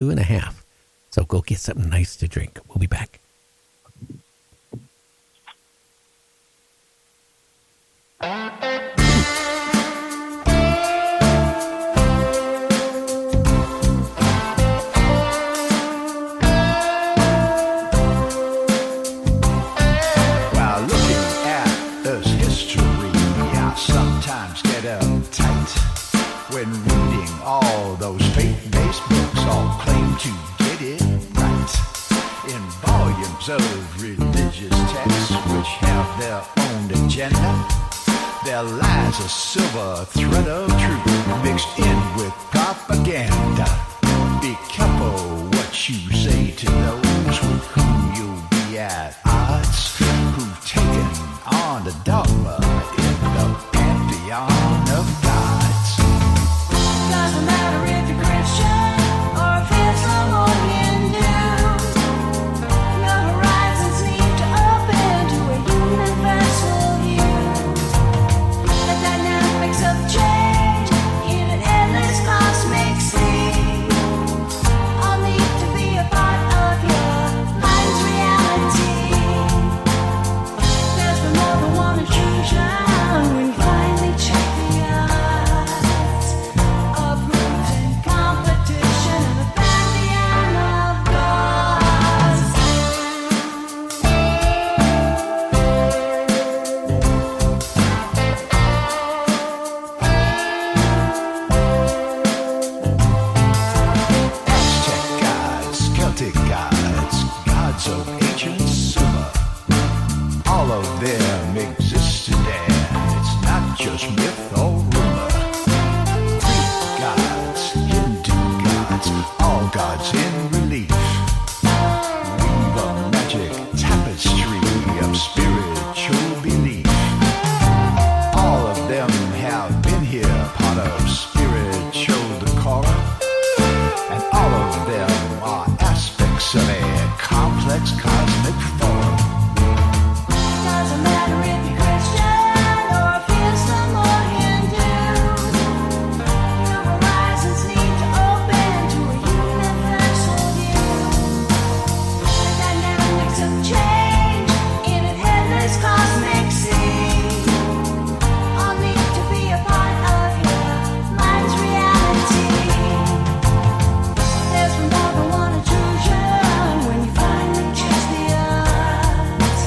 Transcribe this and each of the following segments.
2.5. So go get something nice to drink. We'll be back. Sometimes get uptight when reading all those faith-based books all claim to get it right. In volumes of religious texts which have their own agenda, there lies a silver thread of truth mixed in with propaganda. Be careful what you say to those with whom you'll be at odds, who've taken on the dogma in the pantheon of gods. Doesn't matter if you're Christian or if Islam or Hindu, your horizons need to open to a universal view. The dynamics of change in an endless cosmic sea all need to be a part of your mind's reality. There's been more than one intrusion when you finally check the odds of rules and competition in the pantheon of gods. Aztec gods, Celtic gods, gods of ancient Sumer. All of them existed and it's not just myth or rumor. Greek gods, Hindu gods, all gods in relief. Weave a magic tapestry of spiritual belief. All of them have been here, part of spiritual decorum. And all of them are aspects of a complex cosmic form. Doesn't matter if you're Christian or if Islam or Hindu, your horizons need to open to a universal view. The dynamics of change in an endless cosmic sea all need to be a part of your mind's reality. There's been more than one intrusion when you finally chase the odds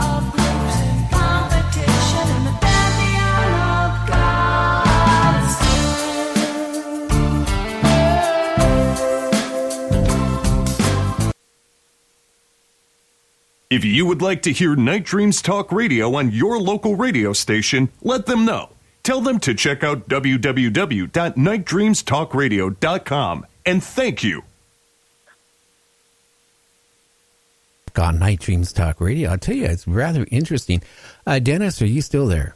of groups and competition in the pantheon of gods. If you would like to hear Night Dreams Talk Radio on your local radio station, let them know. Tell them to check out www.nightdreamstalkradio.com. And thank you. On Night Dreams Talk Radio. I'll tell you, it's rather interesting. Dennis, are you still there?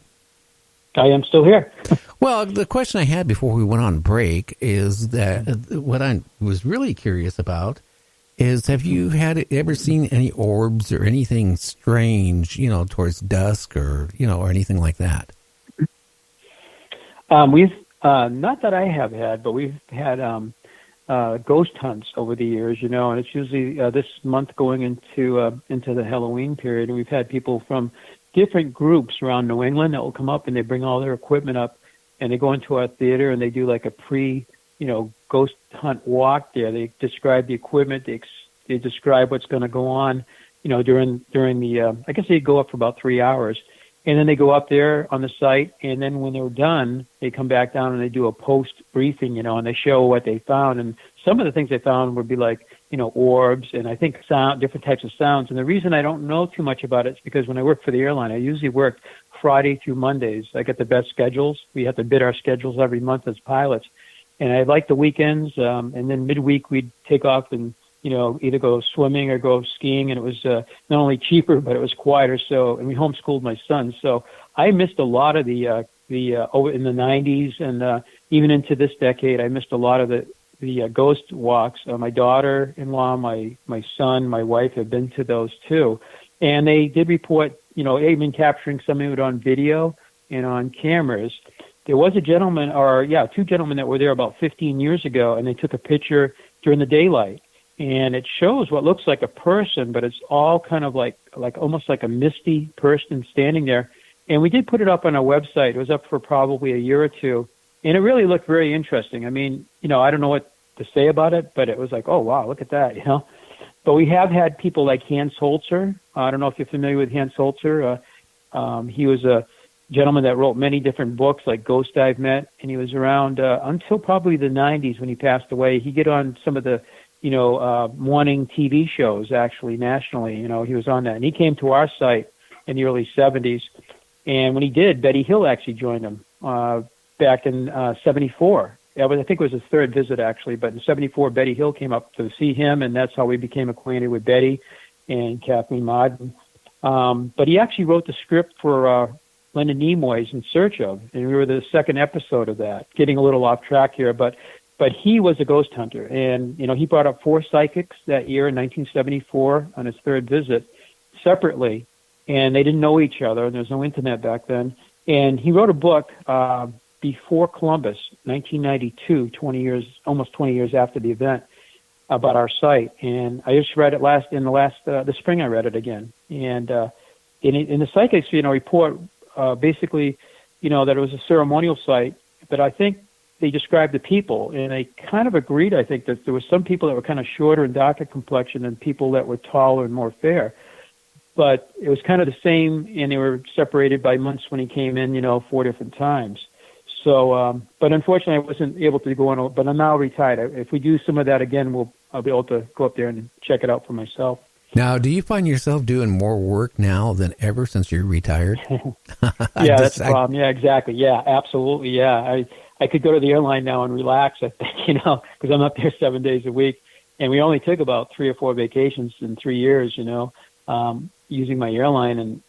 I am still here. Well, the question I had before we went on break is that what I was really curious about is, have you ever seen any orbs or anything strange, towards dusk or anything like that? We've not that I have had, but we've had ghost hunts over the years, and it's usually this month going into the Halloween period, and we've had people from different groups around New England that will come up and they bring all their equipment up and they go into our theater and they do like a ghost hunt walk there. They describe the equipment, they describe what's going to go on, during the I guess they go up for about 3 hours. And then they go up there on the site, and then when they're done, they come back down and they do a post-briefing, and they show what they found. And some of the things they found would be like, orbs, and I think different types of sounds. And the reason I don't know too much about it is because when I work for the airline, I usually work Friday through Mondays. I get the best schedules. We have to bid our schedules every month as pilots. And I like the weekends, and then midweek we'd take off and either go swimming or go skiing, and it was not only cheaper, but it was quieter. So, and we homeschooled my son. So I missed a lot of the over in the 90s and even into this decade, I missed a lot of the ghost walks. My daughter-in-law, my son, my wife have been to those too. And they did report, even capturing some of it on video and on cameras. There was a gentleman, two gentlemen that were there about 15 years ago, and they took a picture during the daylight. And it shows what looks like a person, but it's all kind of like almost like a misty person standing there. And we did put it up on our website. It was up for probably a year or two. And it really looked very interesting. I mean, I don't know what to say about it, but it was like, oh, wow, look at that, But we have had people like Hans Holzer. I don't know if you're familiar with Hans Holzer. He was a gentleman that wrote many different books like Ghost I've Met, and he was around until probably the 90s when he passed away. He get on some of the, morning TV shows, actually, nationally. He was on that. And he came to our site in the early 70s. And when he did, Betty Hill actually joined him back in 74. I think it was his third visit, actually. But in 74, Betty Hill came up to see him, and that's how we became acquainted with Betty and Kathleen Marden. But he actually wrote the script for Leonard Nimoy's In Search Of, and we were the second episode of that. Getting a little off track here, but he was a ghost hunter, and he brought up 4 psychics that year in 1974 on his third visit separately, and they didn't know each other, and there was no internet back then. And he wrote a book before Columbus, 1992, almost 20 years after the event, about our site. And I just read it the spring. I read it again, and in the psychics, report basically, that it was a ceremonial site, but I think they described the people, and they kind of agreed, I think, that there were some people that were kind of shorter and darker complexion and people that were taller and more fair. But it was kind of the same, and they were separated by months when he came in, 4 different times. So, but unfortunately, I wasn't able to go on, but I'm now retired. If we do some of that again, I'll be able to go up there and check it out for myself. Now, do you find yourself doing more work now than ever since you're retired? Yeah, that's the problem. Yeah, exactly. Yeah, absolutely. Yeah, I could go to the airline now and relax, I think, because I'm up there 7 days a week. And we only took about 3 or 4 vacations in 3 years, using my airline. And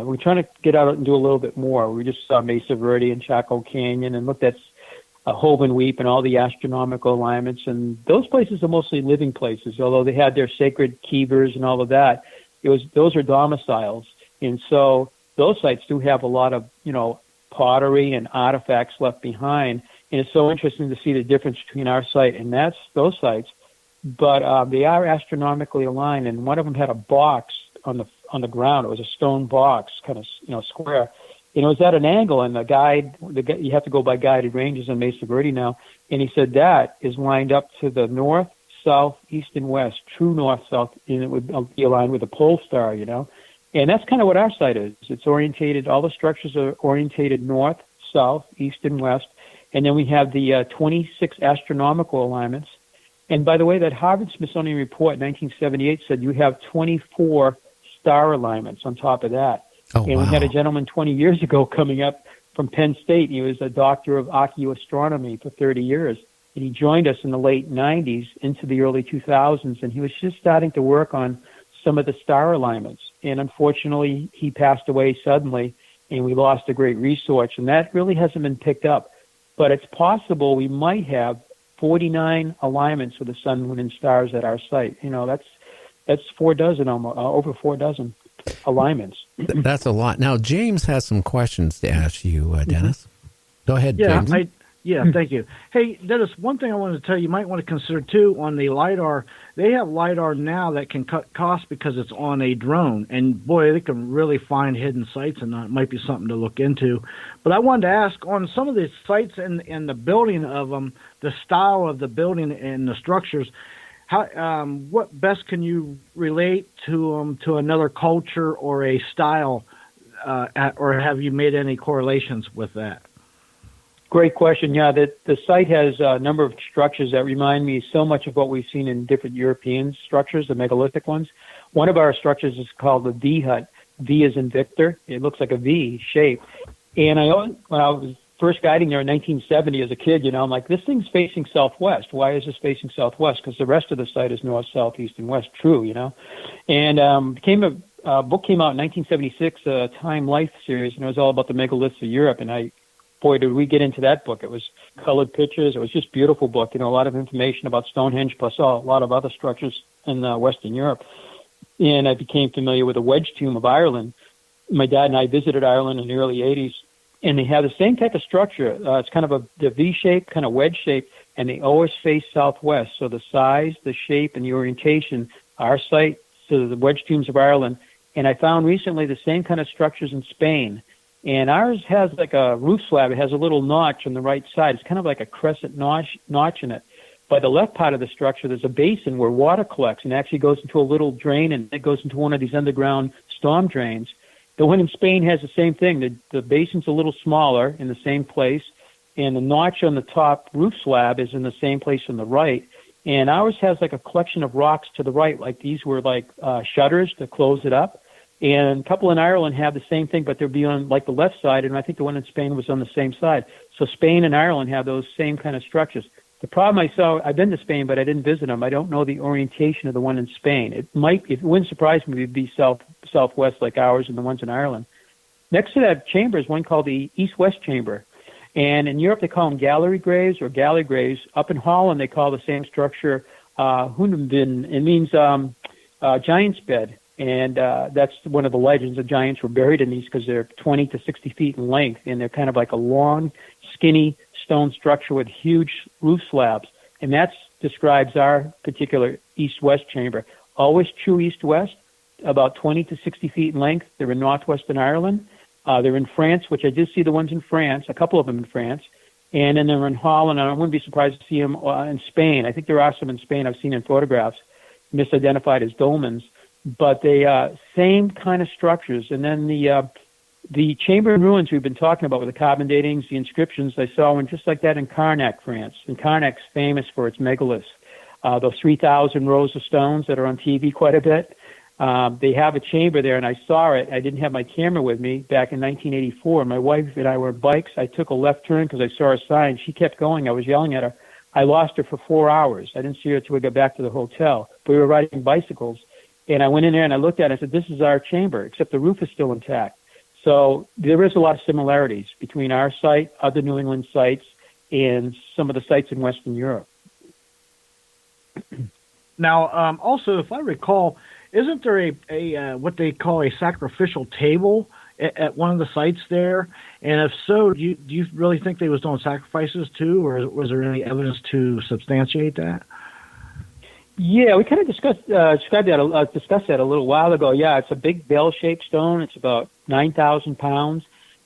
we're trying to get out and do a little bit more. We just saw Mesa Verde and Chaco Canyon and looked at Hove and Weep and all the astronomical alignments. And those places are mostly living places, although they had their sacred keepers and all of that. Those are domiciles. And so those sites do have a lot of, pottery and artifacts left behind. And it's so interesting to see the difference between our site and those sites. But they are astronomically aligned, and one of them had a box on the ground. It was a stone box, kind of, square. It was at an angle, and the guide, you have to go by guided ranges on Mesa Verde now, and he said that is lined up to the north, south, east, and west, true north, south, and it would be aligned with a pole star, And that's kind of what our site is. It's orientated, all the structures are orientated north, south, east, and west. And then we have the 26 astronomical alignments. And by the way, that Harvard-Smithsonian report in 1978 said you have 24 star alignments on top of that. Oh, and wow. We had a gentleman 20 years ago coming up from Penn State. He was a doctor of archaeoastronomy for 30 years. And he joined us in the late 90s into the early 2000s. And he was just starting to work on some of the star alignments. And unfortunately, he passed away suddenly, and we lost a great resource. And that really hasn't been picked up. But it's possible we might have 49 alignments with the sun, moon, and stars at our site. That's 4 dozen, almost over 4 dozen alignments. That's a lot. Now, James has some questions to ask you, Dennis. Go ahead, James. Thank you. Hey, Dennis, one thing I wanted to tell you might want to consider, too, on the LiDAR, they have LiDAR now that can cut costs because it's on a drone. And, boy, they can really find hidden sites, and that might be something to look into. But I wanted to ask, on some of the sites and the building of them, the style of the building and the structures, what best can you relate to another culture or a style, or have you made any correlations with that? Great question. Yeah, the site has a number of structures that remind me so much of what we've seen in different European structures, the megalithic ones. One of our structures is called the V hut. V as in Victor. It looks like a V shape. And when I was first guiding there in 1970 as a kid, I'm like, this thing's facing southwest. Why is this facing southwest? Because the rest of the site is north, south, east, and west. True, And a book came out in 1976, a Time Life series, and it was all about the megaliths of Europe. And boy, did we get into that book. It was colored pictures. It was just a beautiful book, a lot of information about Stonehenge plus a lot of other structures in Western Europe. And I became familiar with the wedge tomb of Ireland. My dad and I visited Ireland in the early 80s, and they have the same type of structure. It's kind of the V-shape, kind of wedge shape, and they always face southwest. So the size, the shape, and the orientation, our site to the wedge tombs of Ireland. And I found recently the same kind of structures in Spain. And ours has like a roof slab. It has a little notch on the right side. It's kind of like a crescent notch in it. By the left part of the structure, there's a basin where water collects and actually goes into a little drain, and it goes into one of these underground storm drains. The one in Spain has the same thing. The basin's a little smaller in the same place, and the notch on the top roof slab is in the same place on the right. And ours has like a collection of rocks to the right, like these were like shutters to close it up. And a couple in Ireland have the same thing, but they're on like the left side, and I think the one in Spain was on the same side. So Spain and Ireland have those same kind of structures. The problem I saw, I've been to Spain, but I didn't visit them. I don't know the orientation of the one in Spain. It wouldn't surprise me if it'd be southwest like ours and the ones in Ireland. Next to that chamber is one called the east-west chamber. And in Europe, they call them gallery graves or galley graves. Up in Holland, they call the same structure Hunebin. It means giant's bed. And that's one of the legends. The giants were buried in these because they're 20 to 60 feet in length, and they're kind of like a long, skinny stone structure with huge roof slabs. And that describes our particular east-west chamber. Always true east-west, about 20 to 60 feet in length. They're in northwestern Ireland. They're in France, which I did see the ones in France, a couple of them in France. And then they're in Holland. I wouldn't be surprised to see them in Spain. I think there are some in Spain I've seen in photographs, misidentified as dolmens. But they same kind of structures. And then the chamber in ruins we've been talking about with the carbon datings, the inscriptions, I saw one just like that in Carnac, France. And Carnac's famous for its megaliths. Those 3,000 rows of stones that are on TV quite a bit. They have a chamber there, and I saw it. I didn't have my camera with me back in 1984. My wife and I were bikes. I took a left turn because I saw a sign. She kept going. I was yelling at her. I lost her for 4 hours. I didn't see her until we got back to the hotel. But we were riding bicycles. And I went in there and I looked at it and said, this is our chamber, except the roof is still intact. So there is a lot of similarities between our site, other New England sites, and some of the sites in Western Europe. Now, also, if I recall, isn't there a what they call a sacrificial table at one of the sites there? And if so, do you really think they was doing sacrifices too, or was there any evidence to substantiate that? Yeah, we kind of discussed that a little while ago. Yeah, it's a big bell-shaped stone. It's about 9,000 pounds,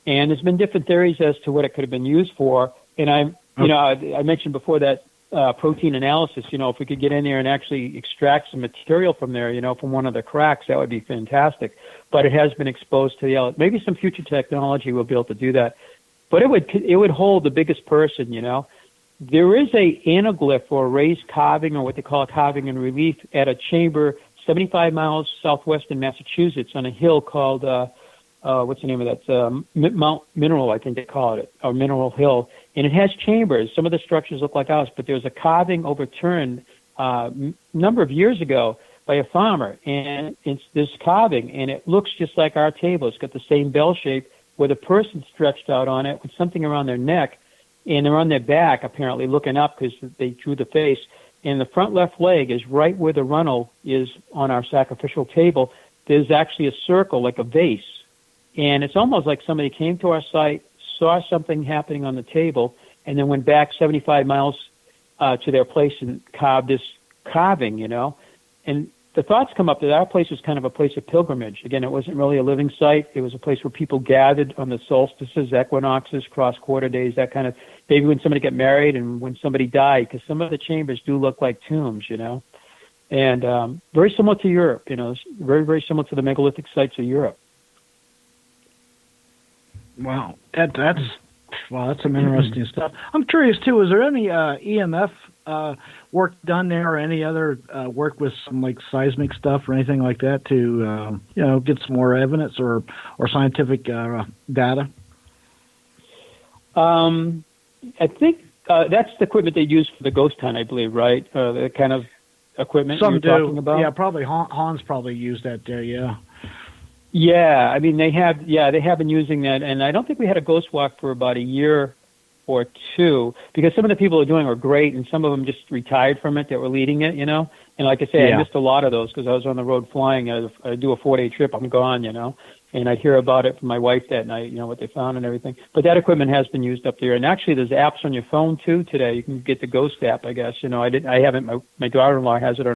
and there's been different theories as to what it could have been used for. And I mentioned before that protein analysis. If we could get in there and actually extract some material from there, from one of the cracks, that would be fantastic. But it has been exposed to the elements. Maybe some future technology will be able to do that. But it would hold the biggest person. There is a anaglyph or a raised carving, or what they call a carving in relief, at a chamber 75 miles southwest in Massachusetts on a hill called, what's the name of that? Mount Mineral, I think they call it, or Mineral Hill. And it has chambers. Some of the structures look like ours, but there's a carving overturned a number of years ago by a farmer. And it's this carving, and it looks just like our table. It's got the same bell shape with a person stretched out on it with something around their neck. And they're on their back, apparently, looking up because they drew the face. And the front left leg is right where the runnel is on our sacrificial table. There's actually a circle, like a vase. And it's almost like somebody came to our site, saw something happening on the table, and then went back 75 miles to their place and carved this carving, And the thoughts come up that our place was kind of a place of pilgrimage. Again, it wasn't really a living site. It was a place where people gathered on the solstices, equinoxes, cross-quarter days, that kind of, maybe when somebody got married and when somebody died, because some of the chambers do look like tombs, And very similar to Europe, very, very similar to the megalithic sites of Europe. Wow, that's some interesting stuff. I'm curious too. Is there any EMF work done there, or any other work with some like seismic stuff or anything like that to get some more evidence or scientific data? I think that's the equipment they use for the ghost hunt, I believe, right? The kind of equipment Some you're do. talking about. Yeah, probably Hans probably used that there. Yeah. Yeah, I mean they have been using that, and I don't think we had a ghost walk for about a year or two, because some of the people who are doing are great, and some of them just retired from it that were leading it, you know. And like I say, I missed a lot of those because I was on the road flying. I do a 4-day trip, I'm gone, you know. And I'd hear about it from my wife that night, you know, what they found and everything. But that equipment has been used up there. And actually, there's apps on your phone too today. You can get the Ghost app, I guess. You know, I haven't. My daughter-in-law has it on